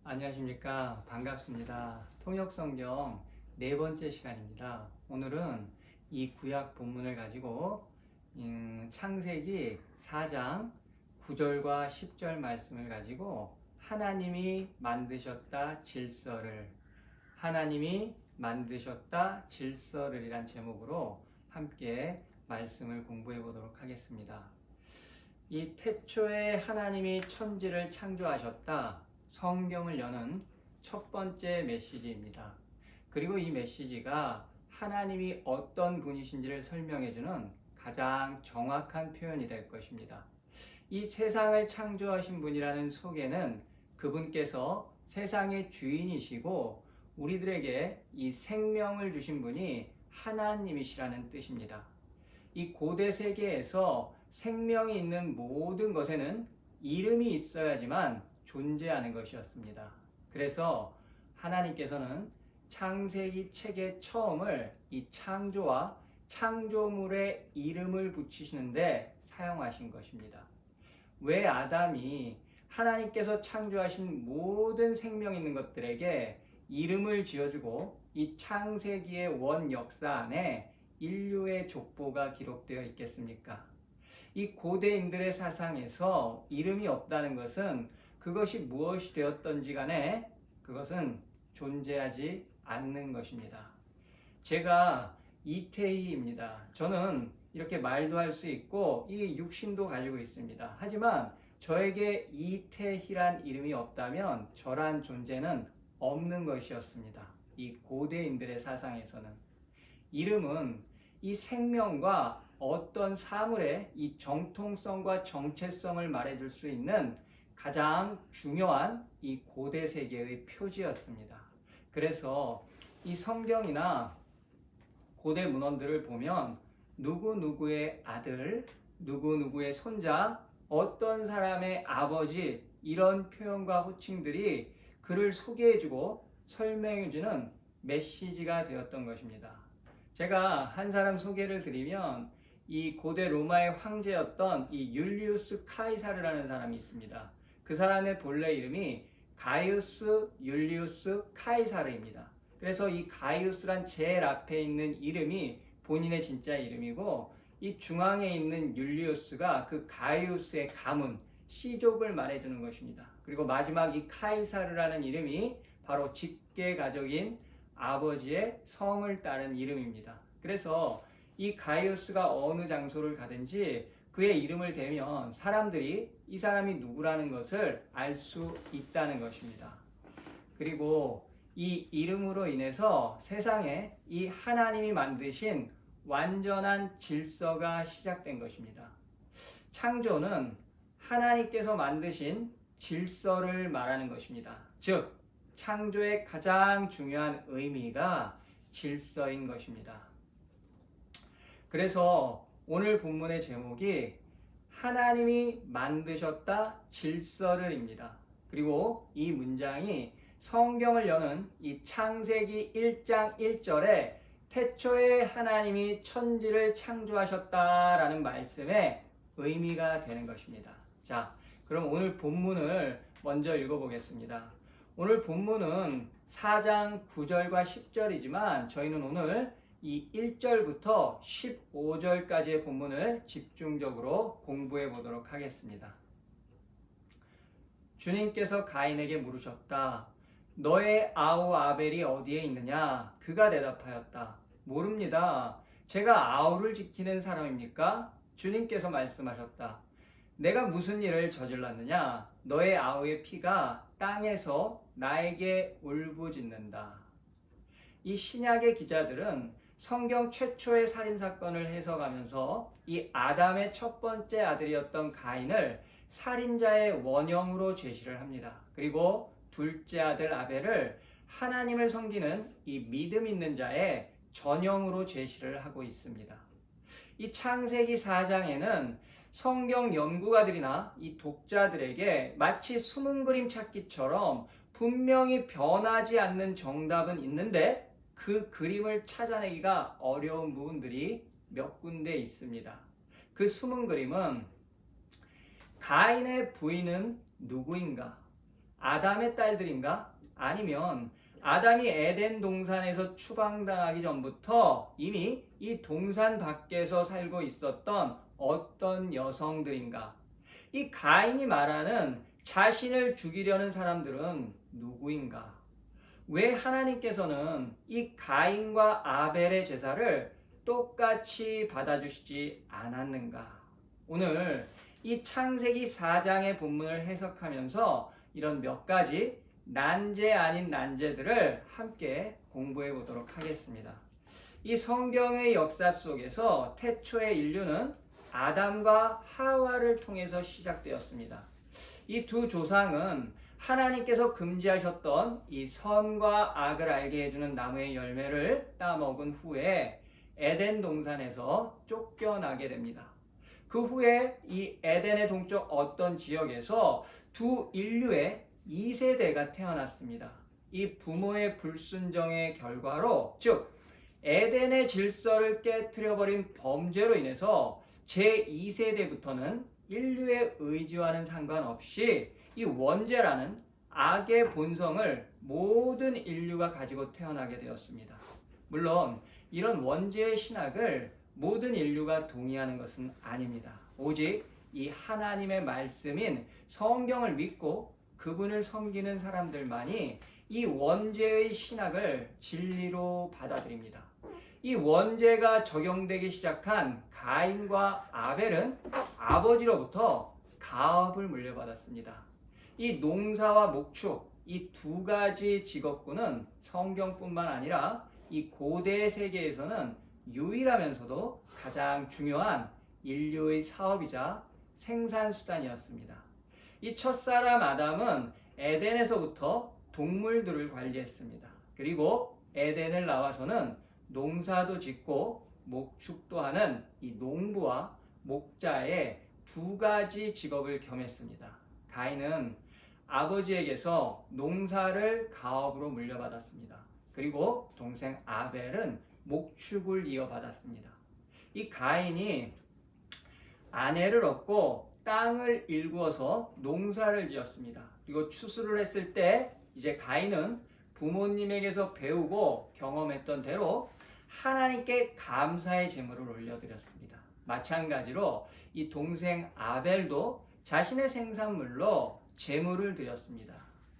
안녕하십니까. 반갑습니다. 통역성경 네 번째 시간입니다. 오늘은 이 구약 본문을 가지고 창세기 4장 9절과 10절 말씀을 가지고 하나님이 만드셨다 질서를 이란 제목으로 함께 말씀을 공부해 보도록 하겠습니다. 이 태초에 하나님이 천지를 창조하셨다. 성경을 여는 첫 번째 메시지입니다. 그리고 이 메시지가 하나님이 어떤 분이신지를 설명해주는 가장 정확한 표현이 될 것입니다. 이 세상을 창조하신 분이라는 소개는 그분께서 세상의 주인이시고 우리들에게 이 생명을 주신 분이 하나님이시라는 뜻입니다. 이 고대 세계에서 생명이 있는 모든 것에는 이름이 있어야지만 존재하는 것이었습니다. 그래서 하나님께서는 창세기 책의 처음을 이 창조와 창조물의 이름을 붙이시는데 사용하신 것입니다. 왜 아담이 하나님께서 창조하신 모든 생명 있는 것들에게 이름을 지어주고 이 창세기의 원 역사 안에 인류의 족보가 기록되어 있겠습니까? 이 고대인들의 사상에서 이름이 없다는 것은 그것이 무엇이 되었던지 간에 그것은 존재하지 않는 것입니다. 제가 이태희입니다. 저는 이렇게 말도 할 수 있고 이 육신도 가지고 있습니다. 하지만 저에게 이태희란 이름이 없다면 저란 존재는 없는 것이었습니다. 이 고대인들의 사상에서는 이름은 이 생명과 어떤 사물의 이 정통성과 정체성을 말해줄 수 있는 가장 중요한 이 고대 세계의 표지였습니다. 그래서 이 성경이나 고대 문헌들을 보면 누구누구의 아들, 누구누구의 손자, 어떤 사람의 아버지 이런 표현과 호칭들이 그를 소개해주고 설명해주는 메시지가 되었던 것입니다. 제가 한 사람 소개를 드리면 이 고대 로마의 황제였던 이 율리우스 카이사르라는 사람이 있습니다. 그 사람의 본래 이름이 가이우스 율리우스 카이사르입니다. 그래서 이 가이우스란 제일 앞에 있는 이름이 본인의 진짜 이름이고 이 중앙에 있는 율리우스가 그 가이우스의 가문, 씨족을 말해주는 것입니다. 그리고 마지막 이 카이사르라는 이름이 바로 직계 가족인 아버지의 성을 따른 이름입니다. 그래서 이 가이우스가 어느 장소를 가든지 그의 이름을 대면 사람들이 이 사람이 누구라는 것을 알 수 있다는 것입니다. 그리고 이 이름으로 인해서 세상에 이 하나님이 만드신 완전한 질서가 시작된 것입니다. 창조는 하나님께서 만드신 질서를 말하는 것입니다. 즉, 창조의 가장 중요한 의미가 질서인 것입니다. 그래서 오늘 본문의 제목이 하나님이 만드셨다 질서를입니다. 그리고 이 문장이 성경을 여는 이 창세기 1장 1절에 태초에 하나님이 천지를 창조하셨다라는 말씀의 의미가 되는 것입니다. 자, 그럼 오늘 본문을 먼저 읽어보겠습니다. 오늘 본문은 4장 9절과 10절이지만 저희는 오늘 이 1절부터 15절까지의 본문을 집중적으로 공부해 보도록 하겠습니다. 주님께서 가인에게 물으셨다. 너의 아우 아벨이 어디에 있느냐? 그가 대답하였다. 모릅니다. 제가 아우를 지키는 사람입니까? 주님께서 말씀하셨다. 내가 무슨 일을 저질렀느냐? 너의 아우의 피가 땅에서 나에게 울부짖는다. 이 신약의 기자들은 성경 최초의 살인사건을 해석하면서 이 아담의 첫 번째 아들이었던 가인을 살인자의 원형으로 제시를 합니다. 그리고 둘째 아들 아벨을 하나님을 섬기는 이 믿음 있는 자의 전형으로 제시를 하고 있습니다. 이 창세기 4장에는 성경 연구가들이나 이 독자들에게 마치 숨은 그림 찾기처럼 분명히 변하지 않는 정답은 있는데 그 그림을 찾아내기가 어려운 부분들이 몇 군데 있습니다. 그 숨은 그림은 가인의 부인은 누구인가? 아담의 딸들인가? 아니면 아담이 에덴 동산에서 추방당하기 전부터 이미 이 동산 밖에서 살고 있었던 어떤 여성들인가? 이 가인이 말하는 자신을 죽이려는 사람들은 누구인가? 왜 하나님께서는 이 가인과 아벨의 제사를 똑같이 받아주시지 않았는가? 오늘 이 창세기 4장의 본문을 해석하면서 이런 몇 가지 난제 아닌 난제들을 함께 공부해 보도록 하겠습니다. 이 성경의 역사 속에서 태초의 인류는 아담과 하와를 통해서 시작되었습니다. 이 두 조상은 하나님께서 금지하셨던 이 선과 악을 알게 해주는 나무의 열매를 따먹은 후에 에덴 동산에서 쫓겨나게 됩니다. 그 후에 이 에덴의 동쪽 어떤 지역에서 두 인류의 2세대가 태어났습니다. 이 부모의 불순종의 결과로, 즉 에덴의 질서를 깨트려버린 범죄로 인해서 제2세대부터는 인류의 의지와는 상관없이 이 원죄라는 악의 본성을 모든 인류가 가지고 태어나게 되었습니다. 물론 이런 원죄의 신학을 모든 인류가 동의하는 것은 아닙니다. 오직 이 하나님의 말씀인 성경을 믿고 그분을 섬기는 사람들만이 이 원죄의 신학을 진리로 받아들입니다. 이 원죄가 적용되기 시작한 가인과 아벨은 아버지로부터 가업을 물려받았습니다. 이 농사와 목축, 이 두 가지 직업군은 성경뿐만 아니라 이 고대 세계에서는 유일하면서도 가장 중요한 인류의 사업이자 생산수단이었습니다. 이 첫사람 아담은 에덴에서부터 동물들을 관리했습니다. 그리고 에덴을 나와서는 농사도 짓고 목축도 하는 이 농부와 목자의 두 가지 직업을 겸했습니다. 가인은 아버지에게서 농사를 가업으로 물려받았습니다. 그리고 동생 아벨은 목축을 이어받았습니다. 이 가인이 아내를 얻고 땅을 일구어서 농사를 지었습니다. 그리고 추수를 했을 때 이제 가인은 부모님에게서 배우고 경험했던 대로 하나님께 감사의 제물을 올려드렸습니다. 마찬가지로 이 동생 아벨도 자신의 생산물로 제물을 드렸습니다.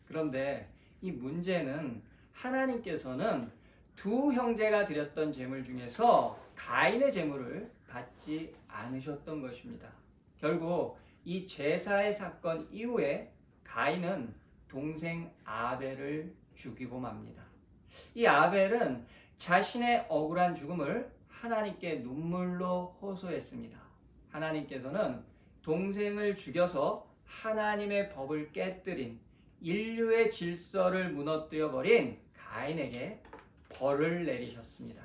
그런데 이 문제는 하나님께서는 두 형제가 드렸던 제물 중에서 가인의 제물을 받지 않으셨던 것입니다. 결국 이 제사의 사건 이후에 가인은 동생 아벨을 죽이고 맙니다. 이 아벨은 자신의 억울한 죽음을 하나님께 눈물로 호소했습니다. 하나님께서는 동생을 죽여서 하나님의 법을 깨뜨린 인류의 질서를 무너뜨려 버린 가인에게 벌을 내리셨습니다.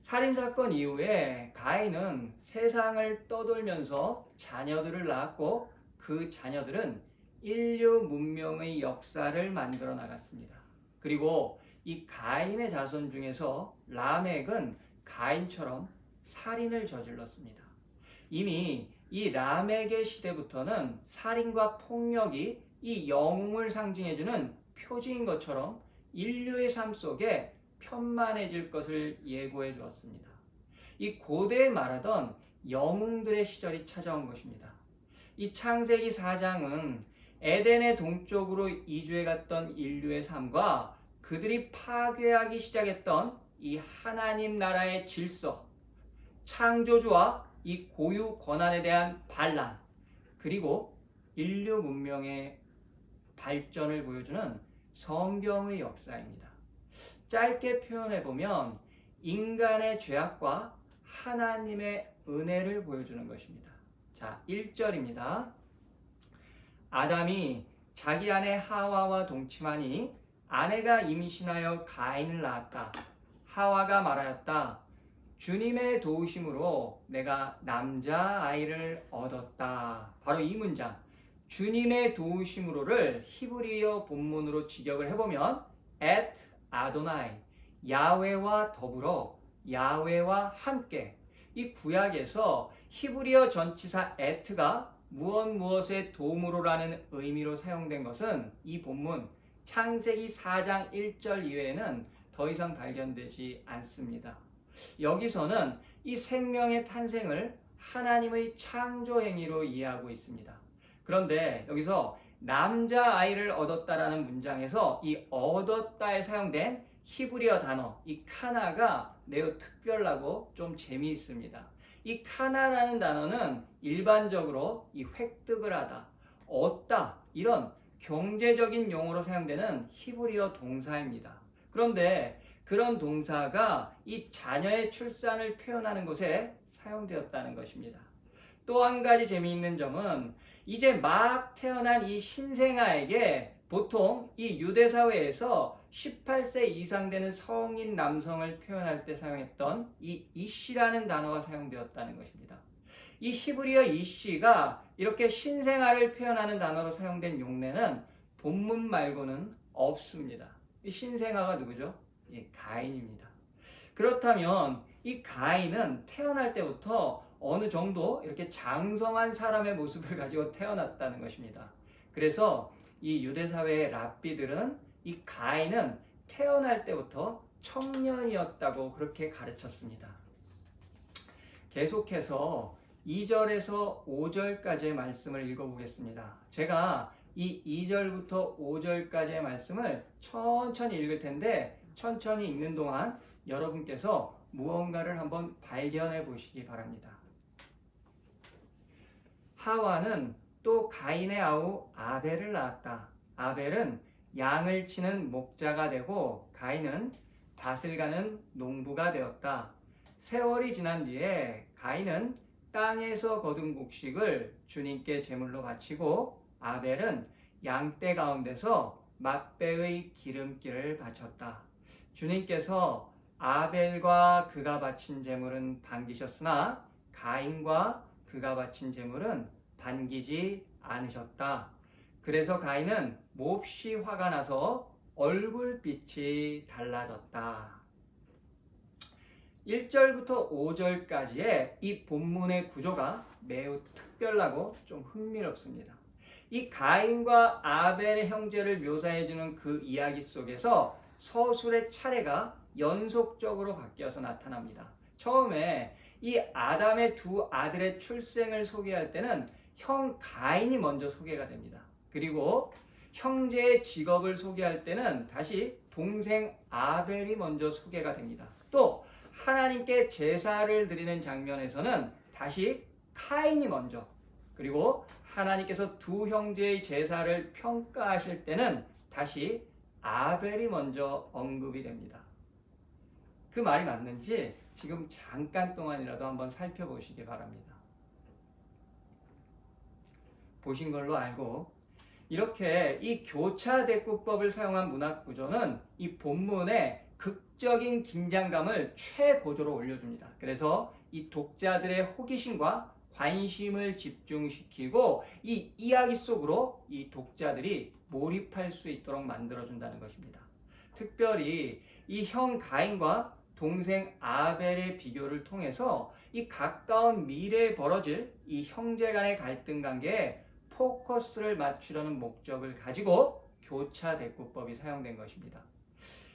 살인사건 이후에 가인은 세상을 떠돌면서 자녀들을 낳았고 그 자녀들은 인류 문명의 역사를 만들어 나갔습니다. 그리고 이 가인의 자손 중에서 라멕은 가인처럼 살인을 저질렀습니다. 이미 이 라멕의 시대부터는 살인과 폭력이 이 영웅을 상징해주는 표지인 것처럼 인류의 삶 속에 편만해질 것을 예고해 주었습니다. 이 고대에 말하던 영웅들의 시절이 찾아온 것입니다. 이 창세기 4장은 에덴의 동쪽으로 이주해 갔던 인류의 삶과 그들이 파괴하기 시작했던 이 하나님 나라의 질서, 창조주와 이 고유 권한에 대한 반란, 그리고 인류 문명의 발전을 보여주는 성경의 역사입니다. 짧게 표현해보면 인간의 죄악과 하나님의 은혜를 보여주는 것입니다. 자, 1절입니다. 아담이 자기 아내 하와와 동침하니 아내가 임신하여 가인을 낳았다. 하와가 말하였다. 주님의 도우심으로 내가 남자아이를 얻었다. 바로 이 문장, 주님의 도우심으로를 히브리어 본문으로 직역을 해보면 at 아도나이, 야훼와 더불어, 야훼와 함께. 이 구약에서 히브리어 전치사 at가 무엇의 도움으로라는 의미로 사용된 것은 이 본문 창세기 4장 1절 이외에는 더 이상 발견되지 않습니다. 여기서는 이 생명의 탄생을 하나님의 창조 행위로 이해하고 있습니다. 그런데 여기서 남자아이를 얻었다라는 문장에서 이 얻었다에 사용된 히브리어 단어 이 카나가 매우 특별하고 좀 재미있습니다. 이 카나라는 단어는 일반적으로 이 획득을 하다, 얻다 이런 경제적인 용어로 사용되는 히브리어 동사입니다. 그런데 그런 동사가 이 자녀의 출산을 표현하는 것에 사용되었다는 것입니다. 또 한 가지 재미있는 점은 이제 막 태어난 이 신생아에게 보통 이 유대 사회에서 18세 이상 되는 성인 남성을 표현할 때 사용했던 이 이씨라는 단어가 사용되었다는 것입니다. 이 히브리어 이씨가 이렇게 신생아를 표현하는 단어로 사용된 용례는 본문 말고는 없습니다. 이 신생아가 누구죠? 가인입니다. 그렇다면 이 가인은 태어날 때부터 어느 정도 이렇게 장성한 사람의 모습을 가지고 태어났다는 것입니다. 그래서 이 유대 사회의 랍비들은 이 가인은 태어날 때부터 청년이었다고 그렇게 가르쳤습니다. 계속해서 2절에서 5절까지의 말씀을 읽어보겠습니다. 제가 이 2절부터 5절까지의 말씀을 천천히 읽을 텐데 천천히 읽는 동안 여러분께서 무언가를 한번 발견해 보시기 바랍니다. 하와는 또 가인의 아우 아벨을 낳았다. 아벨은 양을 치는 목자가 되고 가인은 밭을 가는 농부가 되었다. 세월이 지난 뒤에 가인은 땅에서 거둔 곡식을 주님께 제물로 바치고 아벨은 양떼 가운데서 맛배의 기름기를 바쳤다. 주님께서 아벨과 그가 바친 제물은 반기셨으나 가인과 그가 바친 제물은 반기지 않으셨다. 그래서 가인은 몹시 화가 나서 얼굴빛이 달라졌다. 1절부터 5절까지의 이 본문의 구조가 매우 특별하고 좀 흥미롭습니다. 이 가인과 아벨의 형제를 묘사해주는 그 이야기 속에서 서술의 차례가 연속적으로 바뀌어서 나타납니다. 처음에 이 아담의 두 아들의 출생을 소개할 때는 형 가인이 먼저 소개가 됩니다. 그리고 형제의 직업을 소개할 때는 다시 동생 아벨이 먼저 소개가 됩니다. 또 하나님께 제사를 드리는 장면에서는 다시 카인이 먼저, 그리고 하나님께서 두 형제의 제사를 평가하실 때는 다시 아벨이 먼저 언급이 됩니다. 그 말이 맞는지 지금 잠깐 동안이라도 한번 살펴보시기 바랍니다. 보신 걸로 알고 이렇게 이 교차 대꾸법을 사용한 문학 구조는 이 본문의 극적인 긴장감을 최고조로 올려줍니다. 그래서 이 독자들의 호기심과 관심을 집중시키고 이 이야기 속으로 이 독자들이 몰입할 수 있도록 만들어준다는 것입니다. 특별히 이 형 가인과 동생 아벨의 비교를 통해서 이 가까운 미래에 벌어질 이 형제 간의 갈등 관계에 포커스를 맞추려는 목적을 가지고 교차 대꾸법이 사용된 것입니다.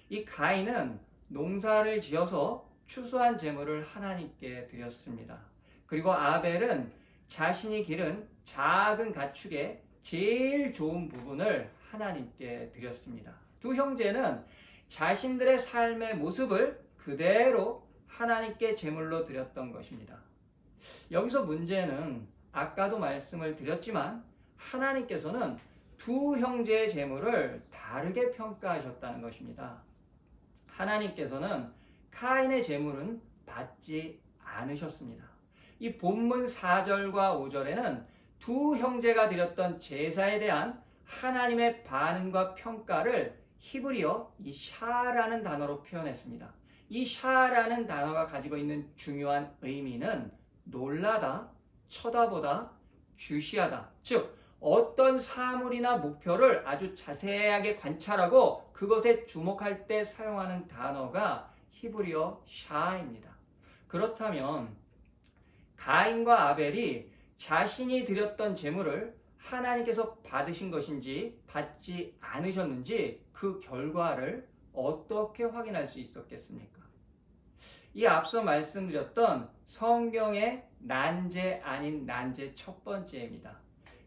이 가인은 농사를 지어서 추수한 제물을 하나님께 드렸습니다. 그리고 아벨은 자신이 기른 작은 가축의 제일 좋은 부분을 하나님께 드렸습니다. 두 형제는 자신들의 삶의 모습을 그대로 하나님께 제물로 드렸던 것입니다. 여기서 문제는 아까도 말씀을 드렸지만 하나님께서는 두 형제의 제물을 다르게 평가하셨다는 것입니다. 하나님께서는 카인의 제물은 받지 않으셨습니다. 이 본문 4절과 5절에는 두 형제가 드렸던 제사에 대한 하나님의 반응과 평가를 히브리어 이 샤라는 단어로 표현했습니다. 이 샤라는 단어가 가지고 있는 중요한 의미는 놀라다, 쳐다보다, 주시하다. 즉 어떤 사물이나 목표를 아주 자세하게 관찰하고 그것에 주목할 때 사용하는 단어가 히브리어 샤입니다. 그렇다면 가인과 아벨이 자신이 드렸던 제물을 하나님께서 받으신 것인지 받지 않으셨는지 그 결과를 어떻게 확인할 수 있었겠습니까? 이 앞서 말씀드렸던 성경의 난제 아닌 난제 첫 번째입니다.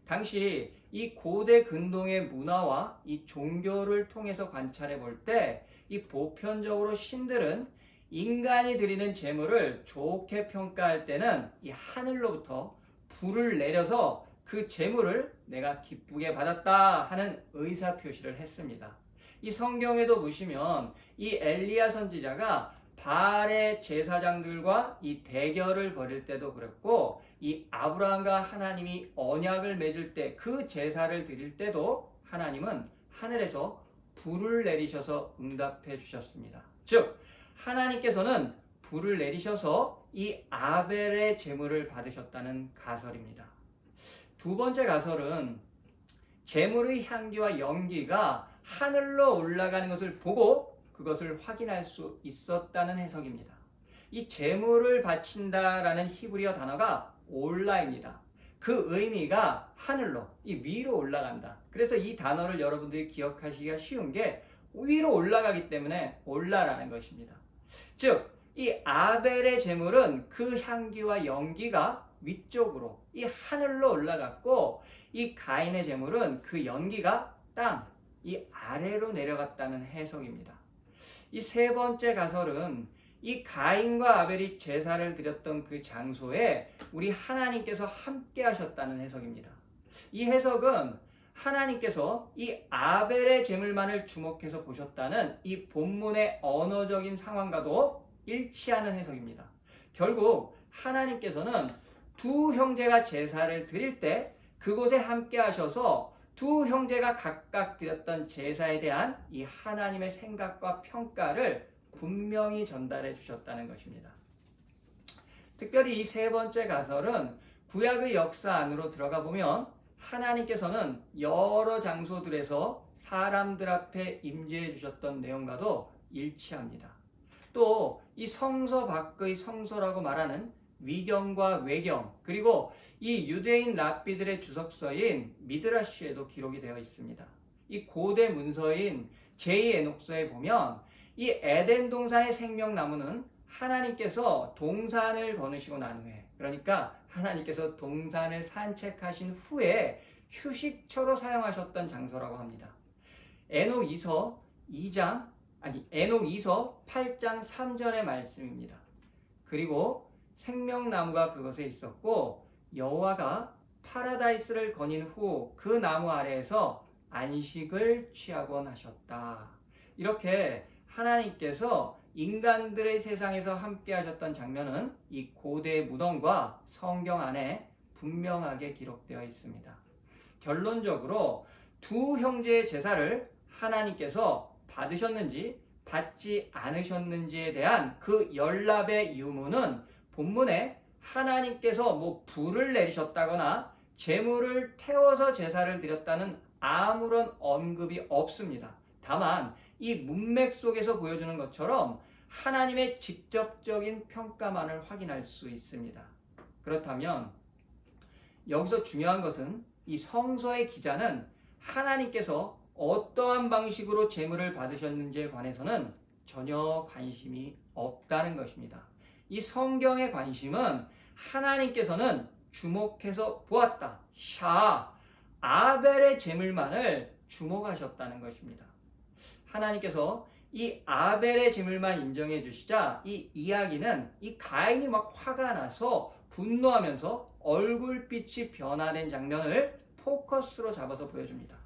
당시 이 고대 근동의 문화와 이 종교를 통해서 관찰해 볼 때 이 보편적으로 신들은 인간이 드리는 제물을 좋게 평가할 때는 이 하늘로부터 불을 내려서 그 제물을 내가 기쁘게 받았다 하는 의사 표시를 했습니다. 이 성경에도 보시면 이 엘리야 선지자가 바알의 제사장들과 이 대결을 벌일 때도 그랬고, 이 아브라함과 하나님이 언약을 맺을 때 그 제사를 드릴 때도 하나님은 하늘에서 불을 내리셔서 응답해 주셨습니다. 즉 하나님께서는 불을 내리셔서 이 아벨의 제물을 받으셨다는 가설입니다. 두 번째 가설은 제물의 향기와 연기가 하늘로 올라가는 것을 보고 그것을 확인할 수 있었다는 해석입니다. 이 제물을 바친다라는 히브리어 단어가 올라입니다. 그 의미가 하늘로, 이 위로 올라간다. 그래서 이 단어를 여러분들이 기억하시기가 쉬운 게 위로 올라가기 때문에 올라라는 것입니다. 즉, 이 아벨의 제물은 그 향기와 연기가 위쪽으로, 이 하늘로 올라갔고, 이 가인의 제물은 그 연기가 땅, 이 아래로 내려갔다는 해석입니다. 이 세 번째 가설은 이 가인과 아벨이 제사를 드렸던 그 장소에 우리 하나님께서 함께 하셨다는 해석입니다. 이 해석은 하나님께서 이 아벨의 제물만을 주목해서 보셨다는 이 본문의 언어적인 상황과도 일치하는 해석입니다. 결국 하나님께서는 두 형제가 제사를 드릴 때 그곳에 함께 하셔서 두 형제가 각각 드렸던 제사에 대한 이 하나님의 생각과 평가를 분명히 전달해 주셨다는 것입니다. 특별히 이 세 번째 가설은 구약의 역사 안으로 들어가 보면 하나님께서는 여러 장소들에서 사람들 앞에 임재해 주셨던 내용과도 일치합니다. 또 이 성서 밖의 성서라고 말하는 위경과 외경, 그리고 이 유대인 랍비들의 주석서인 미드라시에도 기록이 되어 있습니다. 이 고대 문서인 제2에녹서에 보면 이 에덴 동산의 생명나무는 하나님께서 동산을 거느시고 난 후에, 그러니까 하나님께서 동산을 산책하신 후에 휴식처로 사용하셨던 장소라고 합니다. 에녹 2서 8장 3절의 말씀입니다. 그리고 생명나무가 그것에 있었고 여호와가 파라다이스를 거닌 후 그 나무 아래에서 안식을 취하곤 하셨다. 이렇게 하나님께서 인간들의 세상에서 함께 하셨던 장면은 이 고대 무덤과 성경 안에 분명하게 기록되어 있습니다. 결론적으로 두 형제의 제사를 하나님께서 받으셨는지 받지 않으셨는지에 대한 그 연락의 유무는 본문에 하나님께서 불을 내리셨다거나 제물을 태워서 제사를 드렸다는 아무런 언급이 없습니다. 다만 이 문맥 속에서 보여주는 것처럼 하나님의 직접적인 평가만을 확인할 수 있습니다. 그렇다면 여기서 중요한 것은 이 성서의 기자는 하나님께서 어떠한 방식으로 제물을 받으셨는지에 관해서는 전혀 관심이 없다는 것입니다. 이 성경의 관심은 하나님께서는 주목해서 보았다. 아벨의 제물만을 주목하셨다는 것입니다. 하나님께서 이 아벨의 제물만 인정해 주시자 이 이야기는 이 가인이 막 화가 나서 분노하면서 얼굴빛이 변화된 장면을 포커스로 잡아서 보여줍니다.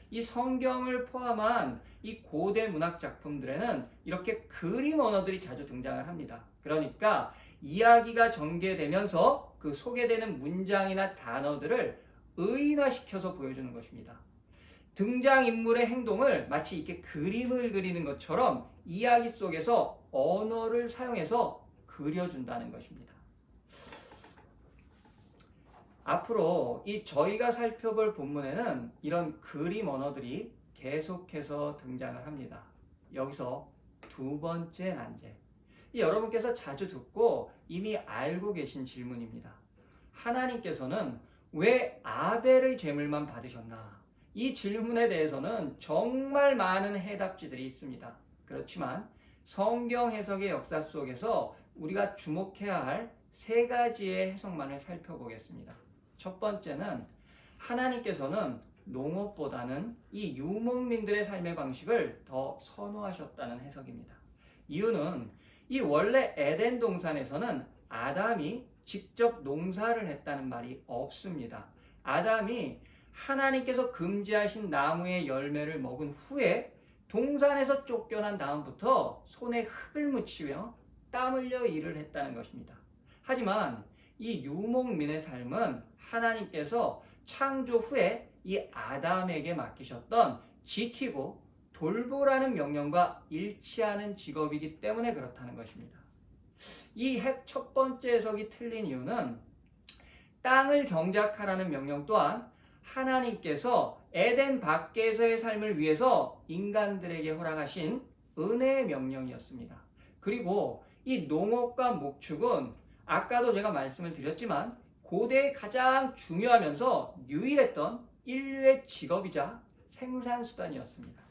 이 성경을 포함한 이 고대 문학 작품들에는 이렇게 그림 언어들이 자주 등장을 합니다. 그러니까 이야기가 전개되면서 그 소개되는 문장이나 단어들을 의인화시켜서 보여주는 것입니다. 등장인물의 행동을 마치 이렇게 그림을 그리는 것처럼 이야기 속에서 언어를 사용해서 그려준다는 것입니다. 앞으로 이 저희가 살펴볼 본문에는 이런 그림 언어들이 계속해서 등장을 합니다. 여기서 두 번째 난제. 여러분께서 자주 듣고 이미 알고 계신 질문입니다. 하나님께서는 왜 아벨의 제물만 받으셨나? 이 질문에 대해서는 정말 많은 해답지들이 있습니다. 그렇지만 성경 해석의 역사 속에서 우리가 주목해야 할 세 가지의 해석만을 살펴보겠습니다. 첫 번째는 하나님께서는 농업보다는 이 유목민들의 삶의 방식을 더 선호하셨다는 해석입니다. 이유는 이 원래 에덴 동산에서는 아담이 직접 농사를 했다는 말이 없습니다. 아담이 하나님께서 금지하신 나무의 열매를 먹은 후에 동산에서 쫓겨난 다음부터 손에 흙을 묻히며 땀 흘려 일을 했다는 것입니다. 하지만 이 유목민의 삶은 하나님께서 창조 후에 이 아담에게 맡기셨던 지키고 돌보라는 명령과 일치하는 직업이기 때문에 그렇다는 것입니다. 이 첫 번째 해석이 틀린 이유는 땅을 경작하라는 명령 또한 하나님께서 에덴 밖에서의 삶을 위해서 인간들에게 허락하신 은혜의 명령이었습니다. 그리고 이 농업과 목축은 아까도 제가 말씀을 드렸지만 고대에 가장 중요하면서 유일했던 인류의 직업이자 생산수단이었습니다.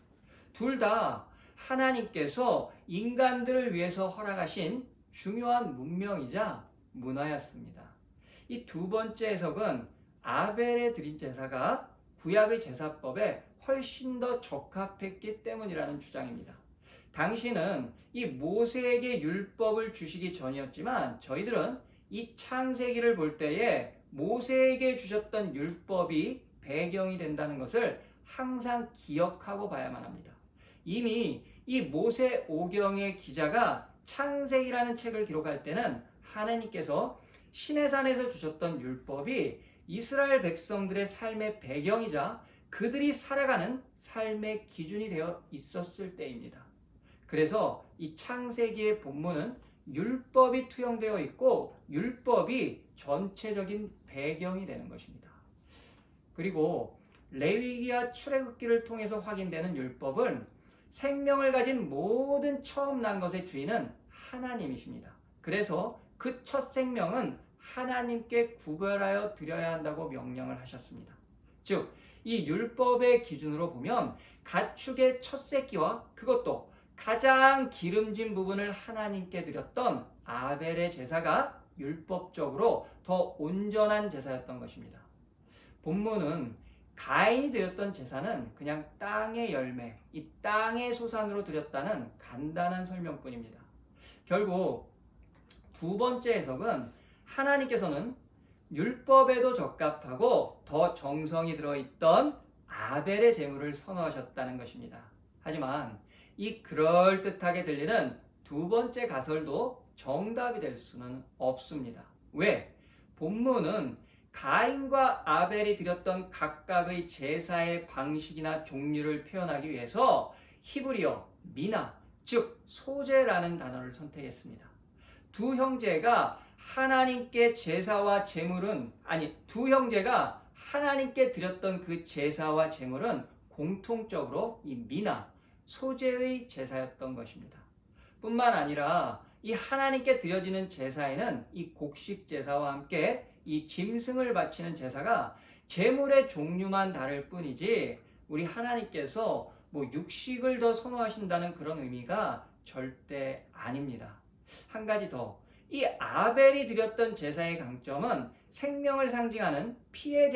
둘 다 하나님께서 인간들을 위해서 허락하신 중요한 문명이자 문화였습니다. 이 두 번째 해석은 아벨의 드린 제사가 구약의 제사법에 훨씬 더 적합했기 때문이라는 주장입니다. 당시는 이 모세에게 율법을 주시기 전이었지만 저희들은 이 창세기를 볼 때에 모세에게 주셨던 율법이 배경이 된다는 것을 항상 기억하고 봐야만 합니다. 이미 이 모세 오경의 기자가 창세기라는 책을 기록할 때는 하나님께서 시내산에서 주셨던 율법이 이스라엘 백성들의 삶의 배경이자 그들이 살아가는 삶의 기준이 되어 있었을 때입니다. 그래서 이 창세기의 본문은 율법이 투영되어 있고 율법이 전체적인 배경이 되는 것입니다. 그리고 레위기와 출애굽기를 통해서 확인되는 율법은 생명을 가진 모든 처음 난 것의 주인은 하나님이십니다. 그래서 그 첫 생명은 하나님께 구별하여 드려야 한다고 명령을 하셨습니다. 즉, 이 율법의 기준으로 보면 가축의 첫 새끼와 그것도 가장 기름진 부분을 하나님께 드렸던 아벨의 제사가 율법적으로 더 온전한 제사였던 것입니다. 본문은 가인이 드렸던 제사는 그냥 땅의 열매, 이 땅의 소산으로 드렸다는 간단한 설명뿐입니다. 결국 두 번째 해석은 하나님께서는 율법에도 적합하고 더 정성이 들어있던 아벨의 제물을 선호하셨다는 것입니다. 하지만 이 그럴듯하게 들리는 두 번째 가설도 정답이 될 수는 없습니다. 왜? 본문은 가인과 아벨이 드렸던 각각의 제사의 방식이나 종류를 표현하기 위해서 히브리어 미나, 즉 소제라는 단어를 선택했습니다. 두 형제가 하나님께 제사와 제물은 두 형제가 하나님께 드렸던 그 제사와 제물은 공통적으로 이 미나, 소제의 제사였던 것입니다. 뿐만 아니라 이 하나님께 드려지는 제사에는 이 곡식 제사와 함께 이 짐승을 바치는 제사가 제물의 종류만 다를 뿐이지 우리 하나님께서 육식을 더 선호하신다는 그런 의미가 절대 아닙니다. 한 가지 더, 이 아벨이 드렸던 제사의 강점은 생명을 상징하는 피의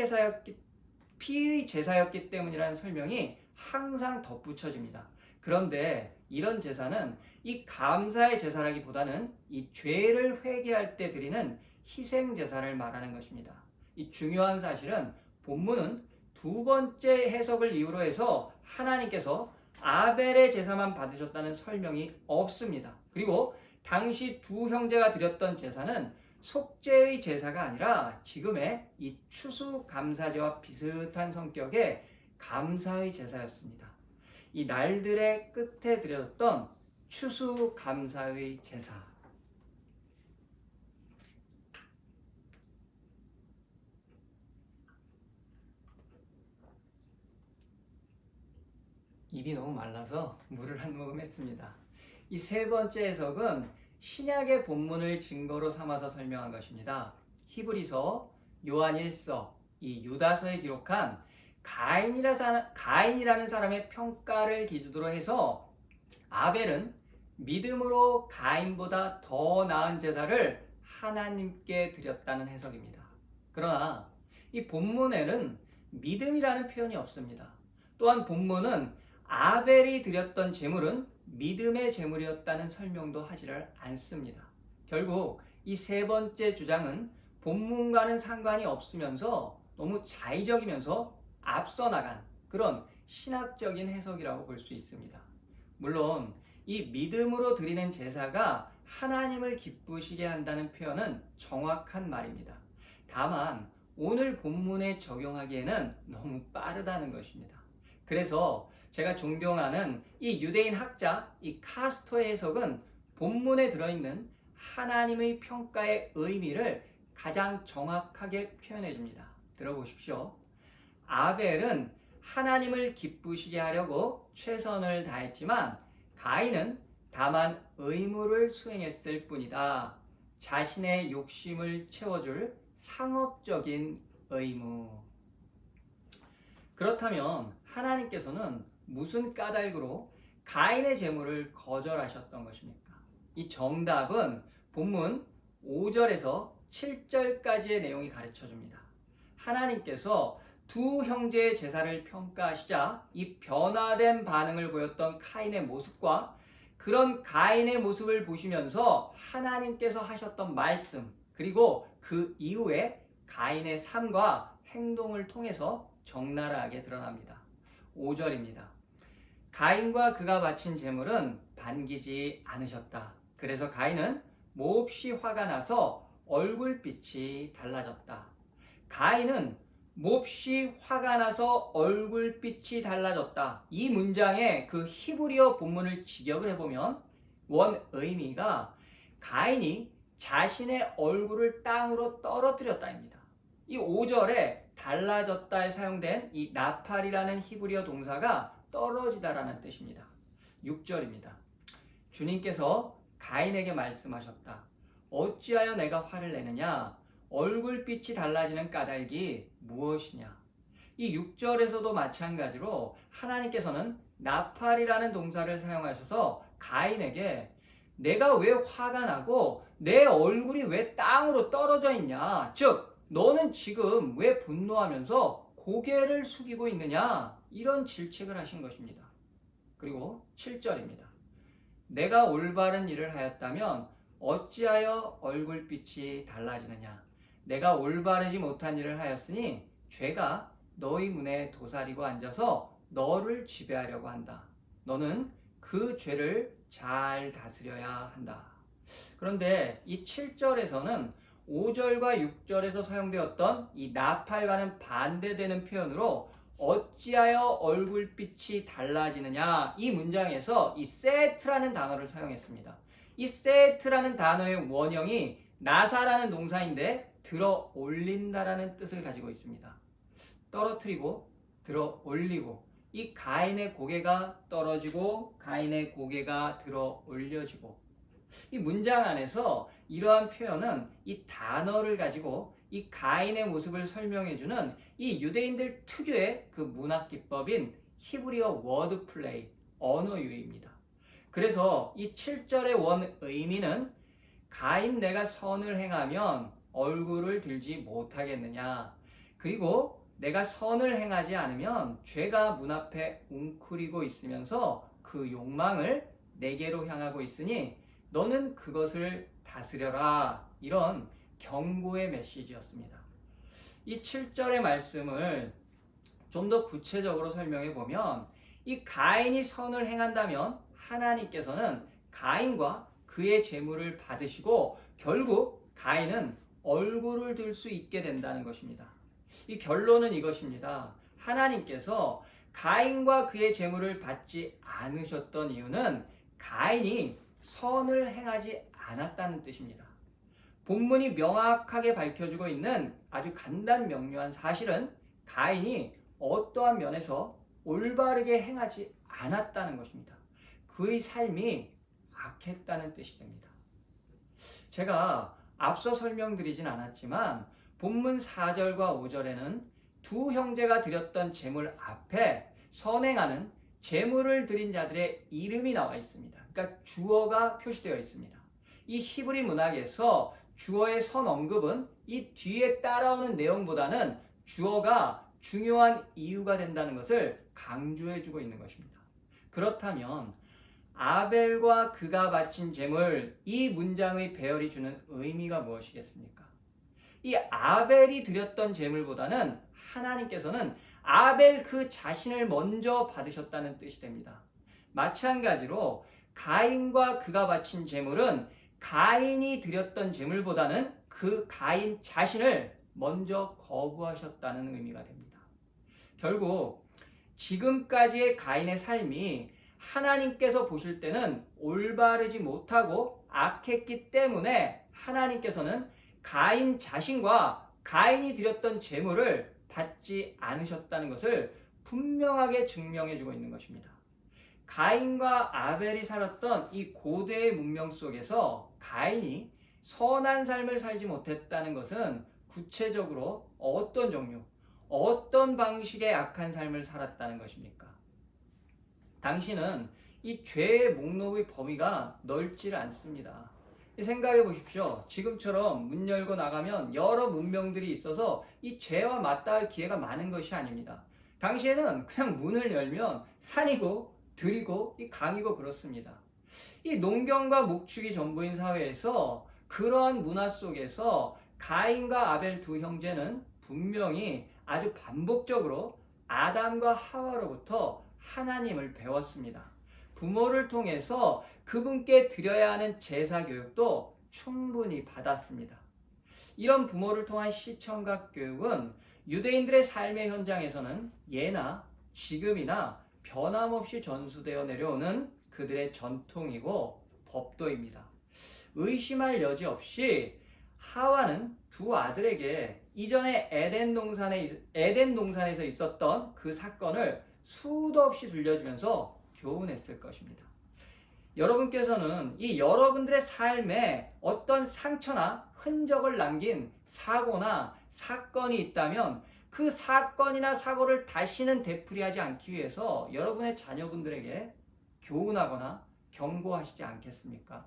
제사였기 때문이라는 설명이 항상 덧붙여집니다. 그런데 이런 제사는 이 감사의 제사라기보다는 이 죄를 회개할 때 드리는 희생 제사를 말하는 것입니다. 이 중요한 사실은 본문은 두 번째 해석을 이유로 해서 하나님께서 아벨의 제사만 받으셨다는 설명이 없습니다. 그리고 당시 두 형제가 드렸던 제사는 속죄의 제사가 아니라 지금의 이 추수감사제와 비슷한 성격의 감사의 제사였습니다. 이 날들의 끝에 드렸던 추수감사의 제사. 입이 너무 말라서 물을 한 모금 했습니다. 이 세 번째 해석은 신약의 본문을 증거로 삼아서 설명한 것입니다. 히브리서 요한 1서, 이 유다서에 기록한 가인이라는 사람의 평가를 기준으로 해서 아벨은 믿음으로 가인보다 더 나은 제사를 하나님께 드렸다는 해석입니다. 그러나 이 본문에는 믿음이라는 표현이 없습니다. 또한 본문은 아벨이 드렸던 제물은 믿음의 제물이었다는 설명도 하지를 않습니다. 결국 이 세 번째 주장은 본문과는 상관이 없으면서 너무 자의적이면서 앞서 나간 그런 신학적인 해석이라고 볼 수 있습니다. 물론 이 믿음으로 드리는 제사가 하나님을 기쁘시게 한다는 표현은 정확한 말입니다. 다만 오늘 본문에 적용하기에는 너무 빠르다는 것입니다. 그래서 제가 존경하는 이 유대인 학자 이 카스토의 해석은 본문에 들어있는 하나님의 평가의 의미를 가장 정확하게 표현해 줍니다. 들어보십시오. 아벨은 하나님을 기쁘시게 하려고 최선을 다했지만 가인은 다만 의무를 수행했을 뿐이다. 자신의 욕심을 채워줄 상업적인 의무. 그렇다면 하나님께서는 무슨 까닭으로 가인의 제물을 거절하셨던 것입니까? 이 정답은 본문 5절에서 7절까지의 내용이 가르쳐 줍니다. 하나님께서 두 형제의 제사를 평가하시자 이 변화된 반응을 보였던 카인의 모습과 그런 가인의 모습을 보시면서 하나님께서 하셨던 말씀 그리고 그 이후에 가인의 삶과 행동을 통해서 적나라하게 드러납니다. 5절입니다. 가인과 그가 바친 제물은 반기지 않으셨다. 그래서 가인은 몹시 화가 나서 얼굴빛이 달라졌다. 가인은 몹시 화가 나서 얼굴빛이 달라졌다. 이 문장의 그 히브리어 본문을 직역을 해보면 원 의미가 가인이 자신의 얼굴을 땅으로 떨어뜨렸다입니다. 이 5절에 달라졌다에 사용된 이 나팔이라는 히브리어 동사가 떨어지다라는 뜻입니다. 6절입니다. 주님께서 가인에게 말씀하셨다. 어찌하여 내가 화를 내느냐? 얼굴빛이 달라지는 까닭이 무엇이냐? 이 6절에서도 마찬가지로 하나님께서는 나팔이라는 동사를 사용하셔서 가인에게 내가 왜 화가 나고 내 얼굴이 왜 땅으로 떨어져 있냐? 즉 너는 지금 왜 분노하면서 고개를 숙이고 있느냐? 이런 질책을 하신 것입니다. 그리고 7절입니다. 내가 올바른 일을 하였다면 어찌하여 얼굴빛이 달라지느냐? 내가 올바르지 못한 일을 하였으니 죄가 너희 문에 도사리고 앉아서 너를 지배하려고 한다. 너는 그 죄를 잘 다스려야 한다. 그런데 이 7절에서는 5절과 6절에서 사용되었던 이 나팔과는 반대되는 표현으로 어찌하여 얼굴빛이 달라지느냐 이 문장에서 이 세트라는 단어를 사용했습니다. 이 세트라는 단어의 원형이 나사라는 동사인데 들어 올린다라는 뜻을 가지고 있습니다. 떨어뜨리고 들어 올리고 이 가인의 고개가 떨어지고 가인의 고개가 들어 올려지고 이 문장 안에서 이러한 표현은 이 단어를 가지고 이 가인의 모습을 설명해주는 이 유대인들 특유의 그 문학 기법인 히브리어 워드 플레이, 언어 유희입니다. 그래서 이 7절의 원 의미는 가인 내가 선을 행하면 얼굴을 들지 못하겠느냐. 그리고 내가 선을 행하지 않으면 죄가 문 앞에 웅크리고 있으면서 그 욕망을 내게로 향하고 있으니 너는 그것을 다스려라. 이런 경고의 메시지였습니다. 이 7절의 말씀을 좀 더 구체적으로 설명해 보면 이 가인이 선을 행한다면 하나님께서는 가인과 그의 재물을 받으시고 결국 가인은 얼굴을 들 수 있게 된다는 것입니다. 이 결론은 이것입니다. 하나님께서 가인과 그의 재물을 받지 않으셨던 이유는 가인이 선을 행하지 않았다는 뜻입니다. 본문이 명확하게 밝혀주고 있는 아주 간단명료한 사실은 가인이 어떠한 면에서 올바르게 행하지 않았다는 것입니다. 그의 삶이 악했다는 뜻이 됩니다. 제가 앞서 설명드리진 않았지만 본문 4절과 5절에는 두 형제가 드렸던 제물 앞에 선행하는 제물을 드린 자들의 이름이 나와 있습니다. 그러니까 주어가 표시되어 있습니다. 이 히브리 문학에서 주어의 선 언급은 이 뒤에 따라오는 내용보다는 주어가 중요한 이유가 된다는 것을 강조해주고 있는 것입니다. 그렇다면 아벨과 그가 바친 제물, 이 문장의 배열이 주는 의미가 무엇이겠습니까? 이 아벨이 드렸던 제물보다는 하나님께서는 아벨 그 자신을 먼저 받으셨다는 뜻이 됩니다. 마찬가지로 가인과 그가 바친 제물은 가인이 드렸던 제물보다는 그 가인 자신을 먼저 거부하셨다는 의미가 됩니다. 결국 지금까지의 가인의 삶이 하나님께서 보실 때는 올바르지 못하고 악했기 때문에 하나님께서는 가인 자신과 가인이 드렸던 제물을 받지 않으셨다는 것을 분명하게 증명해주고 있는 것입니다. 가인과 아벨이 살았던 이 고대의 문명 속에서 가인이 선한 삶을 살지 못했다는 것은 구체적으로 어떤 종류, 어떤 방식의 악한 삶을 살았다는 것입니까? 당신은 이 죄의 목록의 범위가 넓지를 않습니다. 생각해 보십시오. 지금처럼 문 열고 나가면 여러 문명들이 있어서 이 죄와 맞닿을 기회가 많은 것이 아닙니다. 당시에는 그냥 문을 열면 산이고 들이고 이 강이고 그렇습니다. 이 농경과 목축이 전부인 사회에서 그러한 문화 속에서 가인과 아벨 두 형제는 분명히 아주 반복적으로 아담과 하와로부터 하나님을 배웠습니다. 부모를 통해서 그분께 드려야 하는 제사 교육도 충분히 받았습니다. 이런 부모를 통한 시청각 교육은 유대인들의 삶의 현장에서는 예나 지금이나 변함없이 전수되어 내려오는 그들의 전통이고 법도입니다. 의심할 여지 없이 하와는 두 아들에게 이전에 에덴 동산에서 있었던 그 사건을 수도 없이 들려주면서 교훈했을 것입니다. 여러분께서는 이 여러분들의 삶에 어떤 상처나 흔적을 남긴 사고나 사건이 있다면 그 사건이나 사고를 다시는 되풀이하지 않기 위해서 여러분의 자녀분들에게 교훈하거나 경고하시지 않겠습니까?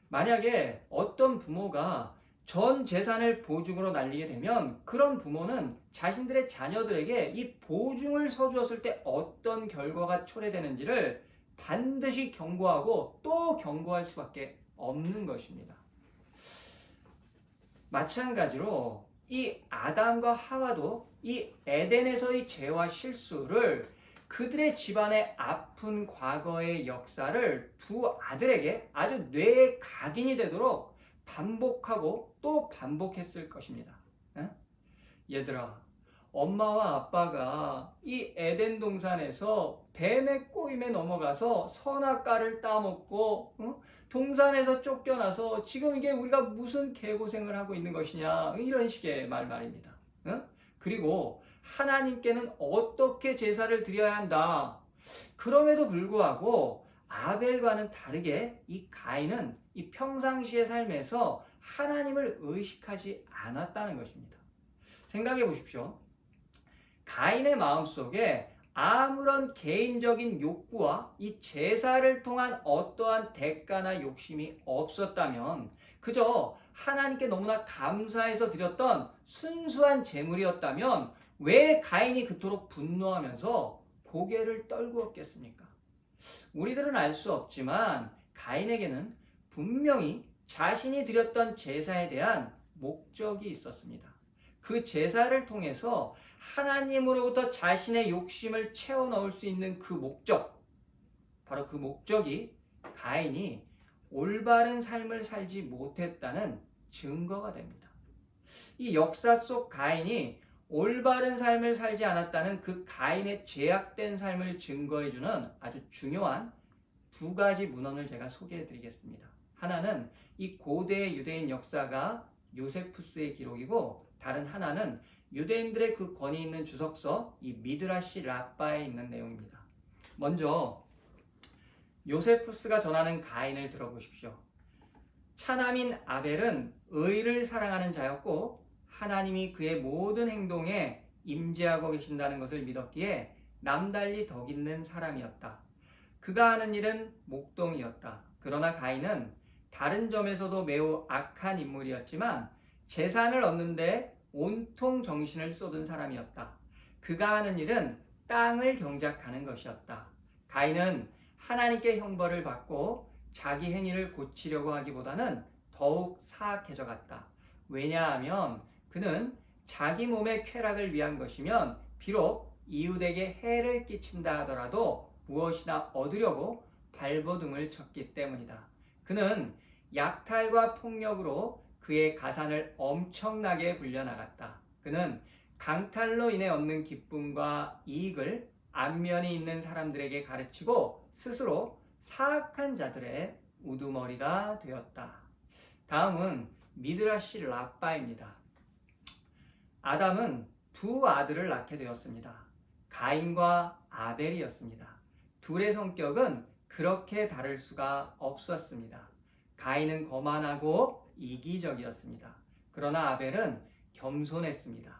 만약에 어떤 부모가 전 재산을 보증으로 날리게 되면 그런 부모는 자신들의 자녀들에게 이 보증을 서주었을 때 어떤 결과가 초래되는지를 반드시 경고하고 또 경고할 수밖에 없는 것입니다. 마찬가지로 이 아담과 하와도 이 에덴에서의 죄와 실수를 그들의 집안의 아픈 과거의 역사를 두 아들에게 아주 뇌에 각인이 되도록 반복하고 또 반복했을 것입니다. 얘들아, 엄마와 아빠가 이 에덴 동산에서 뱀의 꼬임에 넘어가서 선악과를 따먹고 동산에서 쫓겨나서 지금 이게 우리가 무슨 개고생을 하고 있는 것이냐, 이런 식의 말입니다. 그리고 하나님께는 어떻게 제사를 드려야 한다. 그럼에도 불구하고 아벨과는 다르게 이 가인은 이 평상시의 삶에서 하나님을 의식하지 않았다는 것입니다. 생각해 보십시오. 가인의 마음속에 아무런 개인적인 욕구와 이 제사를 통한 어떠한 대가나 욕심이 없었다면 그저 하나님께 너무나 감사해서 드렸던 순수한 제물이었다면 왜 가인이 그토록 분노하면서 고개를 떨구었겠습니까? 우리들은 알 수 없지만 가인에게는 분명히 자신이 드렸던 제사에 대한 목적이 있었습니다. 그 제사를 통해서 하나님으로부터 자신의 욕심을 채워 넣을 수 있는 그 목적, 바로 그 목적이 가인이 올바른 삶을 살지 못했다는 증거가 됩니다. 이 역사 속 가인이 올바른 삶을 살지 않았다는 그 가인의 죄악된 삶을 증거해주는 아주 중요한 두 가지 문헌을 제가 소개해 드리겠습니다. 하나는 이 고대 유대인 역사가 요세푸스의 기록이고 다른 하나는 유대인들의 그 권위 있는 주석서 이 미드라시 라빠에 있는 내용입니다. 먼저 요세푸스가 전하는 가인을 들어보십시오. 차남인 아벨은 의를 사랑하는 자였고 하나님이 그의 모든 행동에 임재하고 계신다는 것을 믿었기에 남달리 덕 있는 사람이었다. 그가 하는 일은 목동이었다. 그러나 가인은 다른 점에서도 매우 악한 인물이었지만 재산을 얻는데 온통 정신을 쏟은 사람이었다. 그가 하는 일은 땅을 경작하는 것이었다. 가인은 하나님께 형벌을 받고 자기 행위를 고치려고 하기보다는 더욱 사악해져 갔다. 왜냐하면 그는 자기 몸의 쾌락을 위한 것이면 비록 이웃에게 해를 끼친다 하더라도 무엇이나 얻으려고 발버둥을 쳤기 때문이다. 그는 약탈과 폭력으로 그의 가산을 엄청나게 불려나갔다. 그는 강탈로 인해 얻는 기쁨과 이익을 안면이 있는 사람들에게 가르치고 스스로 사악한 자들의 우두머리가 되었다. 다음은 미드라시 라빠입니다. 아담은 두 아들을 낳게 되었습니다. 가인과 아벨이었습니다. 둘의 성격은 그렇게 다를 수가 없었습니다. 가인은 거만하고 이기적이었습니다. 그러나 아벨은 겸손했습니다.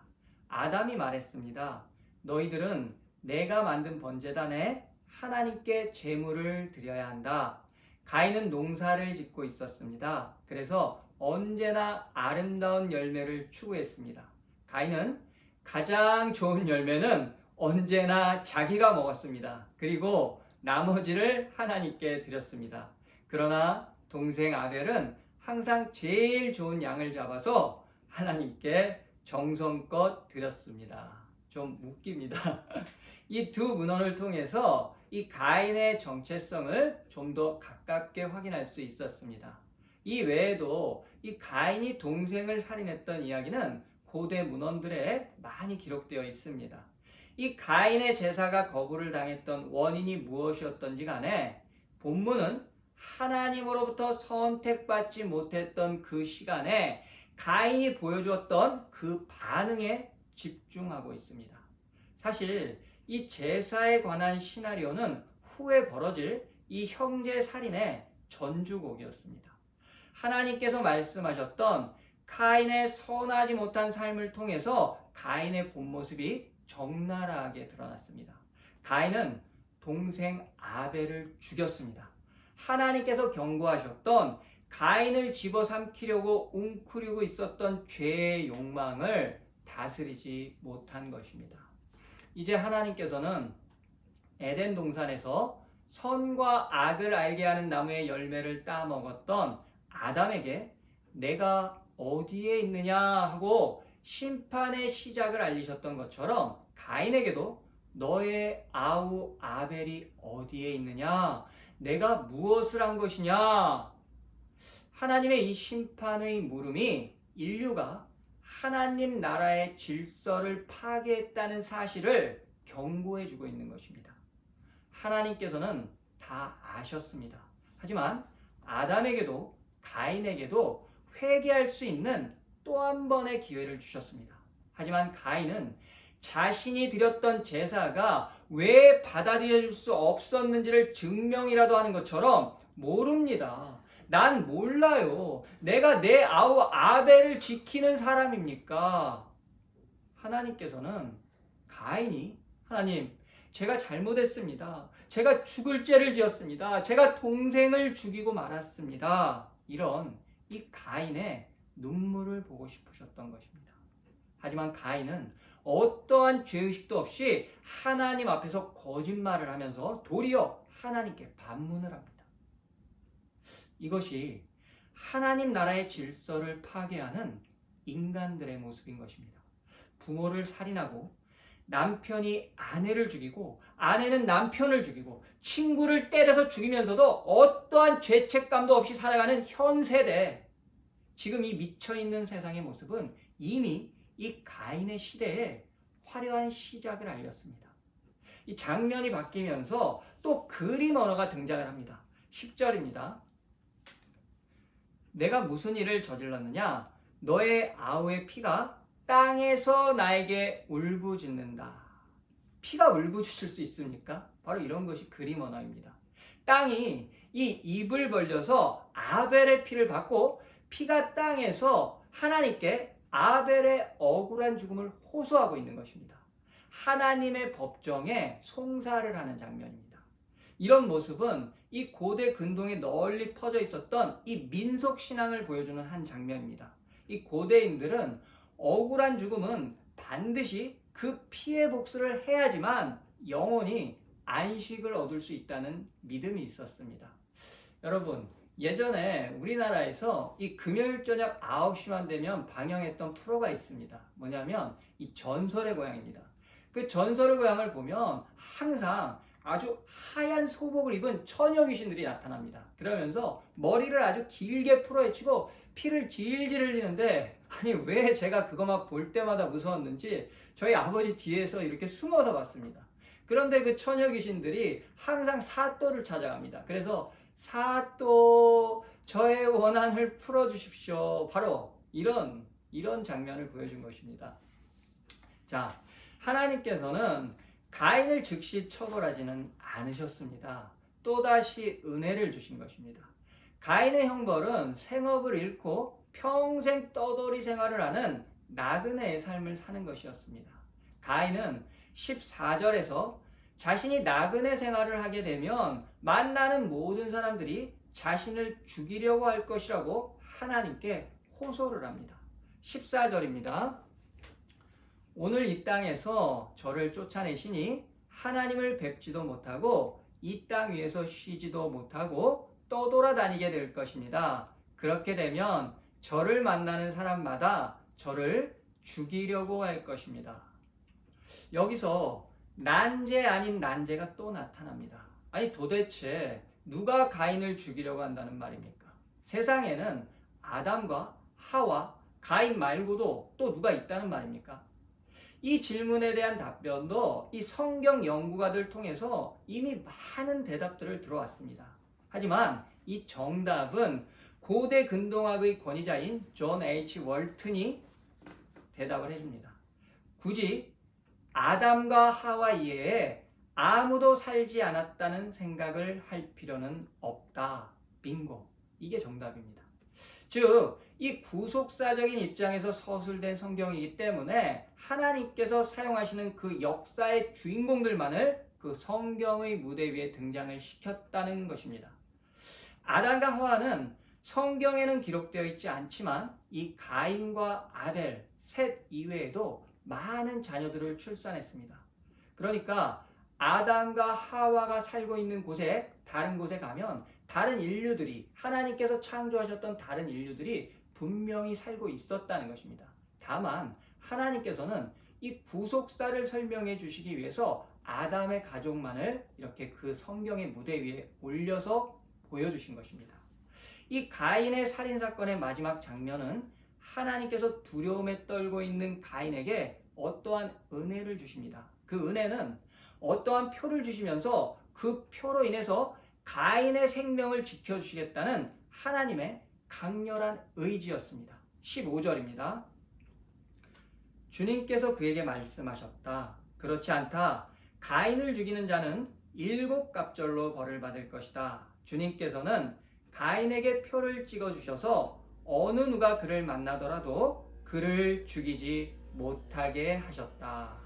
아담이 말했습니다. 너희들은 내가 만든 번제단에 하나님께 제물을 드려야 한다. 가인은 농사를 짓고 있었습니다. 그래서 언제나 아름다운 열매를 추구했습니다. 가인은 가장 좋은 열매는 언제나 자기가 먹었습니다. 그리고 나머지를 하나님께 드렸습니다. 그러나 동생 아벨은 항상 제일 좋은 양을 잡아서 하나님께 정성껏 드렸습니다. 좀 웃깁니다. 이 두 문헌을 통해서 이 가인의 정체성을 좀 더 가깝게 확인할 수 있었습니다. 이 외에도 이 가인이 동생을 살인했던 이야기는 고대 문헌들에 많이 기록되어 있습니다. 이 가인의 제사가 거부를 당했던 원인이 무엇이었던지 간에 본문은 하나님으로부터 선택받지 못했던 그 시간에 가인이 보여주었던 그 반응에 집중하고 있습니다. 사실 이 제사에 관한 시나리오는 후에 벌어질 이 형제 살인의 전주곡이었습니다. 하나님께서 말씀하셨던 가인의 선하지 못한 삶을 통해서 가인의 본 모습이 적나라하게 드러났습니다. 가인은 동생 아벨을 죽였습니다. 하나님께서 경고하셨던 가인을 집어삼키려고 웅크리고 있었던 죄의 욕망을 다스리지 못한 것입니다. 이제 하나님께서는 에덴 동산에서 선과 악을 알게 하는 나무의 열매를 따먹었던 아담에게 내가 어디에 있느냐 하고 심판의 시작을 알리셨던 것처럼 가인에게도 너의 아우 아벨이 어디에 있느냐? 내가 무엇을 한 것이냐? 하나님의 이 심판의 물음이 인류가 하나님 나라의 질서를 파괴했다는 사실을 경고해주고 있는 것입니다. 하나님께서는 다 아셨습니다. 하지만 아담에게도 가인에게도 회개할 수 있는 또 한 번의 기회를 주셨습니다. 하지만 가인은 자신이 드렸던 제사가 왜 받아들여질 수 없었는지를 증명이라도 하는 것처럼 모릅니다. 난 몰라요. 내가 내 아우 아벨을 지키는 사람입니까? 하나님께서는 가인이 하나님, 제가 잘못했습니다. 제가 죽을 죄를 지었습니다. 제가 동생을 죽이고 말았습니다. 이런 이 가인의 눈물을 보고 싶으셨던 것입니다. 하지만 가인은 어떠한 죄의식도 없이 하나님 앞에서 거짓말을 하면서 도리어 하나님께 반문을 합니다. 이것이 하나님 나라의 질서를 파괴하는 인간들의 모습인 것입니다. 부모를 살인하고 남편이 아내를 죽이고 아내는 남편을 죽이고 친구를 때려서 죽이면서도 어떠한 죄책감도 없이 살아가는 현 세대, 지금 이 미쳐있는 세상의 모습은 이미 이 가인의 시대에 화려한 시작을 알렸습니다. 이 장면이 바뀌면서 또 그림 언어가 등장을 합니다. 10절입니다. 내가 무슨 일을 저질렀느냐? 너의 아우의 피가 땅에서 나에게 울부짖는다. 피가 울부짖을 수 있습니까? 바로 이런 것이 그림 언어입니다. 땅이 이 입을 벌려서 아벨의 피를 받고 피가 땅에서 하나님께 아벨의 억울한 죽음을 호소하고 있는 것입니다. 하나님의 법정에 송사를 하는 장면입니다. 이런 모습은 이 고대 근동에 널리 퍼져 있었던 이 민속 신앙을 보여주는 한 장면입니다. 이 고대인들은 억울한 죽음은 반드시 그 피해 복수를 해야지만 영원히 안식을 얻을 수 있다는 믿음이 있었습니다. 여러분, 예전에 우리나라에서 이 금요일 저녁 9시만 되면 방영했던 프로가 있습니다. 뭐냐면 이 전설의 고향입니다. 그 전설의 고향을 보면 항상 아주 하얀 소복을 입은 처녀 귀신들이 나타납니다. 그러면서 머리를 아주 길게 풀어헤치고 피를 질질 흘리는데, 아니 왜 제가 그것만 볼 때마다 무서웠는지 저희 아버지 뒤에서 이렇게 숨어서 봤습니다. 그런데 그 처녀 귀신들이 항상 사또를 찾아갑니다. 그래서 사또 저의 원한을 풀어주십시오. 바로 이런 장면을 보여준 것입니다. 자, 하나님께서는 가인을 즉시 처벌하지는 않으셨습니다. 또다시 은혜를 주신 것입니다. 가인의 형벌은 생업을 잃고 평생 떠돌이 생활을 하는 나그네의 삶을 사는 것이었습니다. 가인은 14절에서 자신이 나그네 생활을 하게 되면 만나는 모든 사람들이 자신을 죽이려고 할 것이라고 하나님께 호소를 합니다. 14절입니다. 오늘 이 땅에서 저를 쫓아내시니 하나님을 뵙지도 못하고 이 땅 위에서 쉬지도 못하고 떠돌아다니게 될 것입니다. 그렇게 되면 저를 만나는 사람마다 저를 죽이려고 할 것입니다. 여기서 난제 아닌 난제가 또 나타납니다. 아니 도대체 누가 가인을 죽이려고 한다는 말입니까? 세상에는 아담과 하와, 가인 말고도 또 누가 있다는 말입니까? 이 질문에 대한 답변도 이 성경 연구가들 통해서 이미 많은 대답들을 들어왔습니다. 하지만 이 정답은 고대 근동학의 권위자인 존 H. 월튼이 대답을 해줍니다. 굳이 아담과 하와 이외에 아무도 살지 않았다는 생각을 할 필요는 없다. 빙고. 이게 정답입니다. 즉, 이 구속사적인 입장에서 서술된 성경이기 때문에 하나님께서 사용하시는 그 역사의 주인공들만을 그 성경의 무대 위에 등장을 시켰다는 것입니다. 아담과 하와는 성경에는 기록되어 있지 않지만 이 가인과 아벨, 셋 이외에도 많은 자녀들을 출산했습니다. 그러니까 아담과 하와가 살고 있는 곳에, 다른 곳에 가면 다른 인류들이, 하나님께서 창조하셨던 다른 인류들이 분명히 살고 있었다는 것입니다. 다만 하나님께서는 이 구속사를 설명해 주시기 위해서 아담의 가족만을 이렇게 그 성경의 무대 위에 올려서 보여주신 것입니다. 이 가인의 살인사건의 마지막 장면은 하나님께서 두려움에 떨고 있는 가인에게 어떠한 은혜를 주십니다. 그 은혜는 어떠한 표를 주시면서 그 표로 인해서 가인의 생명을 지켜주시겠다는 하나님의 강렬한 의지였습니다. 15절입니다. 주님께서 그에게 말씀하셨다. 그렇지 않다. 가인을 죽이는 자는 7갑절로 벌을 받을 것이다. 주님께서는 가인에게 표를 찍어주셔서 어느 누가 그를 만나더라도 그를 죽이지 못하게 하셨다.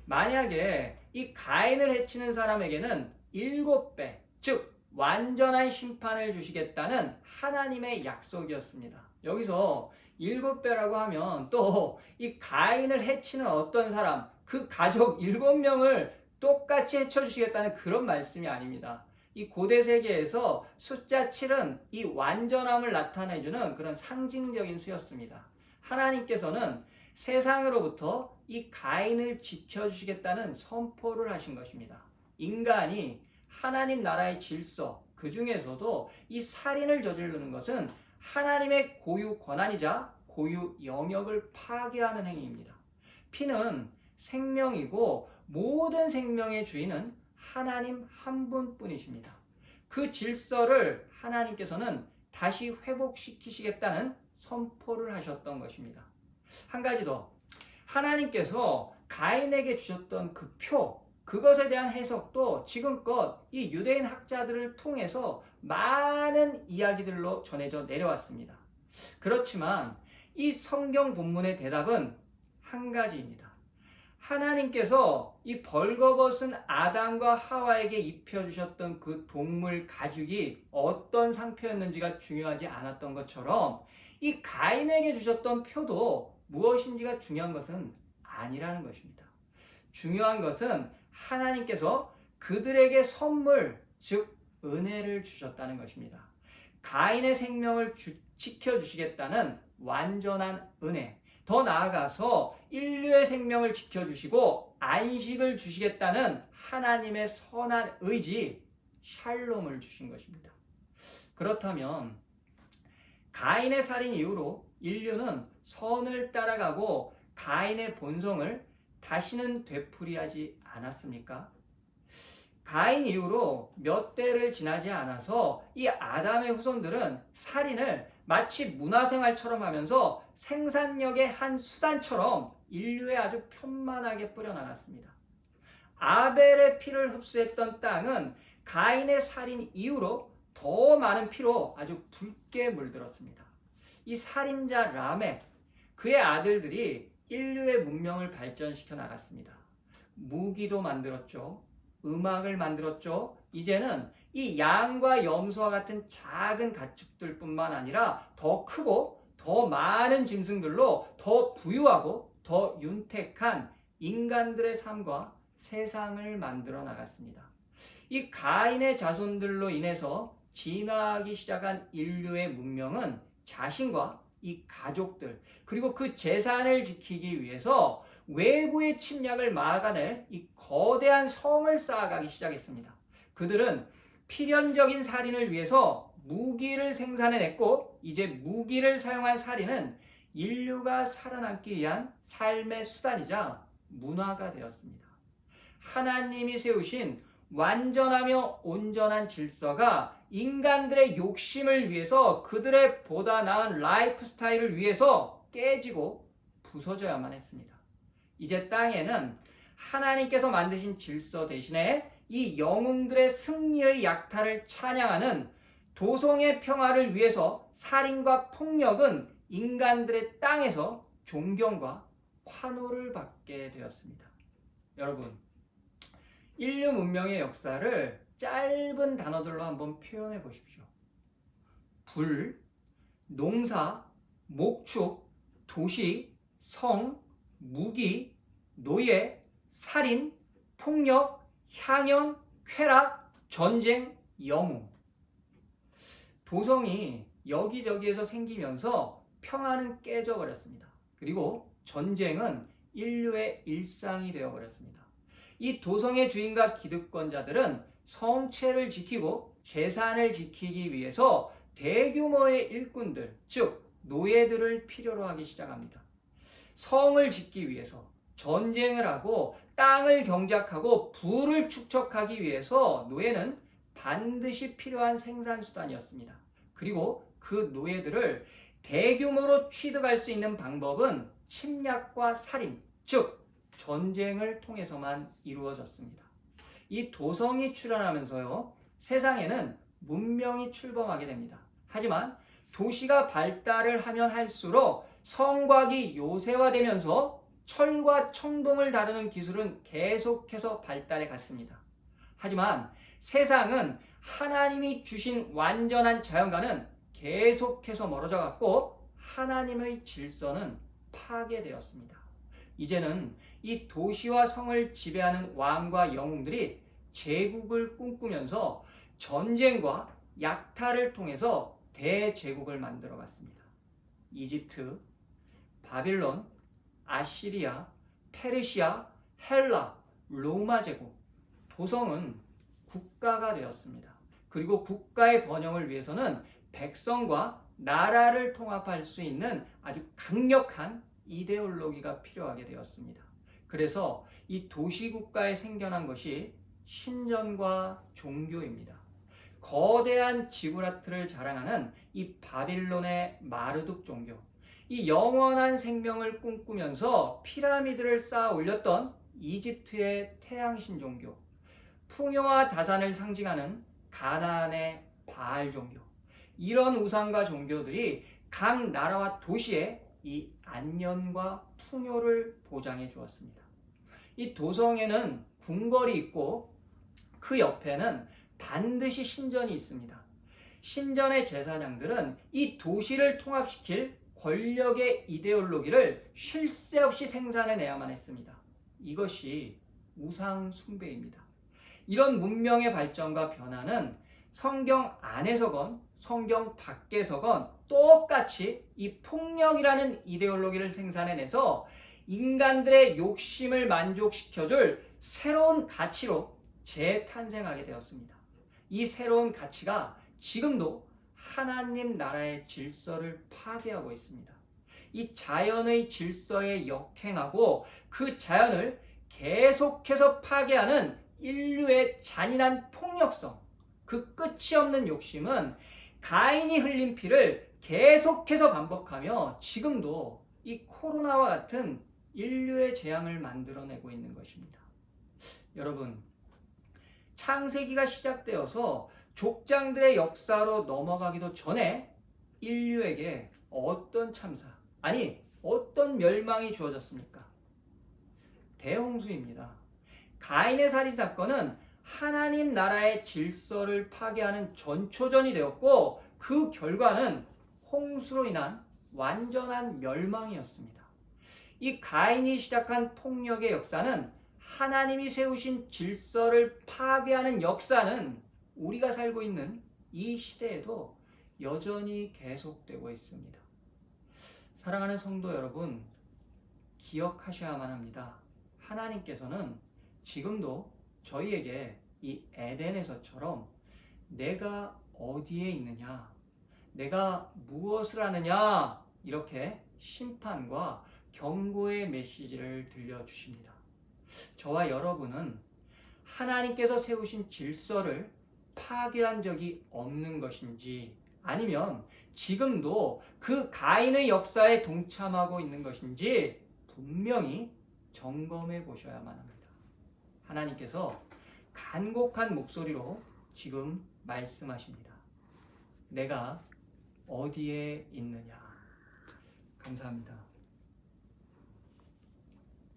만약에 이 가인을 해치는 사람에게는 7배, 즉 완전한 심판을 주시겠다는 하나님의 약속이었습니다. 여기서 7배라고 하면 또 이 가인을 해치는 어떤 사람, 그 가족 7명을 똑같이 해쳐주시겠다는 그런 말씀이 아닙니다. 이 고대 세계에서 숫자 7은 이 완전함을 나타내주는 그런 상징적인 수였습니다. 하나님께서는 세상으로부터 이 가인을 지켜주시겠다는 선포를 하신 것입니다. 인간이 하나님 나라의 질서, 그 중에서도 이 살인을 저지르는 것은 하나님의 고유 권한이자 고유 영역을 파괴하는 행위입니다. 피는 생명이고 모든 생명의 주인은 하나님 한 분뿐이십니다. 그 질서를 하나님께서는 다시 회복시키시겠다는 선포를 하셨던 것입니다. 한 가지 더, 하나님께서 가인에게 주셨던 그 표, 그것에 대한 해석도 지금껏 이 유대인 학자들을 통해서 많은 이야기들로 전해져 내려왔습니다. 그렇지만 이 성경 본문의 대답은 한 가지입니다. 하나님께서 이 벌거벗은 아담과 하와에게 입혀주셨던 그 동물 가죽이 어떤 상표였는지가 중요하지 않았던 것처럼 이 가인에게 주셨던 표도 무엇인지가 중요한 것은 아니라는 것입니다. 중요한 것은 하나님께서 그들에게 선물, 즉 은혜를 주셨다는 것입니다. 가인의 생명을 지켜주시겠다는 완전한 은혜, 더 나아가서 인류의 생명을 지켜주시고 안식을 주시겠다는 하나님의 선한 의지, 샬롬을 주신 것입니다. 그렇다면 가인의 살인 이후로 인류는 선을 따라가고 가인의 본성을 다시는 되풀이하지 않았습니까? 가인 이후로 몇 대를 지나지 않아서 이 아담의 후손들은 살인을 마치 문화생활처럼 하면서 생산력의 한 수단처럼 인류에 아주 편만하게 뿌려나갔습니다. 아벨의 피를 흡수했던 땅은 가인의 살인 이후로 더 많은 피로 아주 붉게 물들었습니다. 이 살인자 라멕, 그의 아들들이 인류의 문명을 발전시켜 나갔습니다. 무기도 만들었죠. 음악을 만들었죠. 이제는 이 양과 염소와 같은 작은 가축들뿐만 아니라 더 크고 더 많은 짐승들로 더 부유하고 더 윤택한 인간들의 삶과 세상을 만들어 나갔습니다. 이 가인의 자손들로 인해서 진화하기 시작한 인류의 문명은 자신과 이 가족들 그리고 그 재산을 지키기 위해서 외부의 침략을 막아낼 이 거대한 성을 쌓아가기 시작했습니다. 그들은 필연적인 살인을 위해서 무기를 생산해냈고 이제 무기를 사용한 살인은 인류가 살아남기 위한 삶의 수단이자 문화가 되었습니다. 하나님이 세우신 완전하며 온전한 질서가 인간들의 욕심을 위해서 그들의 보다 나은 라이프 스타일을 위해서 깨지고 부서져야만 했습니다. 이제 땅에는 하나님께서 만드신 질서 대신에 이 영웅들의 승리의 약탈을 찬양하는 도성의 평화를 위해서 살인과 폭력은 인간들의 땅에서 존경과 환호를 받게 되었습니다. 여러분, 인류 문명의 역사를 짧은 단어들로 한번 표현해 보십시오. 불, 농사, 목축, 도시, 성, 무기, 노예, 살인, 폭력, 향연, 쾌락, 전쟁, 영웅. 도성이 여기저기에서 생기면서 평화는 깨져버렸습니다. 그리고 전쟁은 인류의 일상이 되어버렸습니다. 이 도성의 주인과 기득권자들은 성체를 지키고 재산을 지키기 위해서 대규모의 일꾼들, 즉 노예들을 필요로 하기 시작합니다. 성을 짓기 위해서 전쟁을 하고 땅을 경작하고 부를 축적하기 위해서 노예는 반드시 필요한 생산수단이었습니다. 그리고 그 노예들을 대규모로 취득할 수 있는 방법은 침략과 살인, 즉 전쟁을 통해서만 이루어졌습니다. 이 도성이 출현하면서요, 세상에는 문명이 출범하게 됩니다. 하지만 도시가 발달을 하면 할수록 성곽이 요새화되면서 철과 청동을 다루는 기술은 계속해서 발달해 갔습니다. 하지만 세상은 하나님이 주신 완전한 자연과는 계속해서 멀어져 갔고 하나님의 질서는 파괴되었습니다. 이제는 이 도시와 성을 지배하는 왕과 영웅들이 제국을 꿈꾸면서 전쟁과 약탈을 통해서 대제국을 만들어 갔습니다. 이집트, 바빌론, 아시리아, 페르시아, 헬라, 로마 제국, 도성은 국가가 되었습니다. 그리고 국가의 번영을 위해서는 백성과 나라를 통합할 수 있는 아주 강력한 이데올로기가 필요하게 되었습니다. 그래서 이 도시국가에 생겨난 것이 신전과 종교입니다. 거대한 지구라트를 자랑하는 이 바빌론의 마르둑 종교, 이 영원한 생명을 꿈꾸면서 피라미드를 쌓아 올렸던 이집트의 태양신 종교, 풍요와 다산을 상징하는 가나안의 바알 종교, 이런 우상과 종교들이 각 나라와 도시에 이 안녕과 풍요를 보장해 주었습니다. 이 도성에는 궁궐이 있고 그 옆에는 반드시 신전이 있습니다. 신전의 제사장들은 이 도시를 통합시킬 권력의 이데올로기를 쉴 새 없이 생산해내야만 했습니다. 이것이 우상 숭배입니다. 이런 문명의 발전과 변화는 성경 안에서건 성경 밖에서건 똑같이 이 폭력이라는 이데올로기를 생산해내서 인간들의 욕심을 만족시켜줄 새로운 가치로 재탄생하게 되었습니다. 이 새로운 가치가 지금도 하나님 나라의 질서를 파괴하고 있습니다. 이 자연의 질서에 역행하고 그 자연을 계속해서 파괴하는 인류의 잔인한 폭력성, 그 끝이 없는 욕심은 가인이 흘린 피를 계속해서 반복하며 지금도 이 코로나와 같은 인류의 재앙을 만들어내고 있는 것입니다. 여러분, 창세기가 시작되어서 족장들의 역사로 넘어가기도 전에 인류에게 어떤 참사, 아니 어떤 멸망이 주어졌습니까? 대홍수입니다. 가인의 살인 사건은 하나님 나라의 질서를 파괴하는 전초전이 되었고 그 결과는 홍수로 인한 완전한 멸망이었습니다. 이 가인이 시작한 폭력의 역사는 하나님이 세우신 질서를 파괴하는 역사는 우리가 살고 있는 이 시대에도 여전히 계속되고 있습니다. 사랑하는 성도 여러분, 기억하셔야만 합니다. 하나님께서는 지금도 저희에게 이 에덴에서처럼 내가 어디에 있느냐, 내가 무엇을 하느냐, 이렇게 심판과 경고의 메시지를 들려주십니다. 저와 여러분은 하나님께서 세우신 질서를 파괴한 적이 없는 것인지, 아니면 지금도 그 가인의 역사에 동참하고 있는 것인지 분명히 점검해 보셔야만 합니다. 하나님께서 간곡한 목소리로 지금 말씀하십니다. 내가 어디에 있느냐. 감사합니다.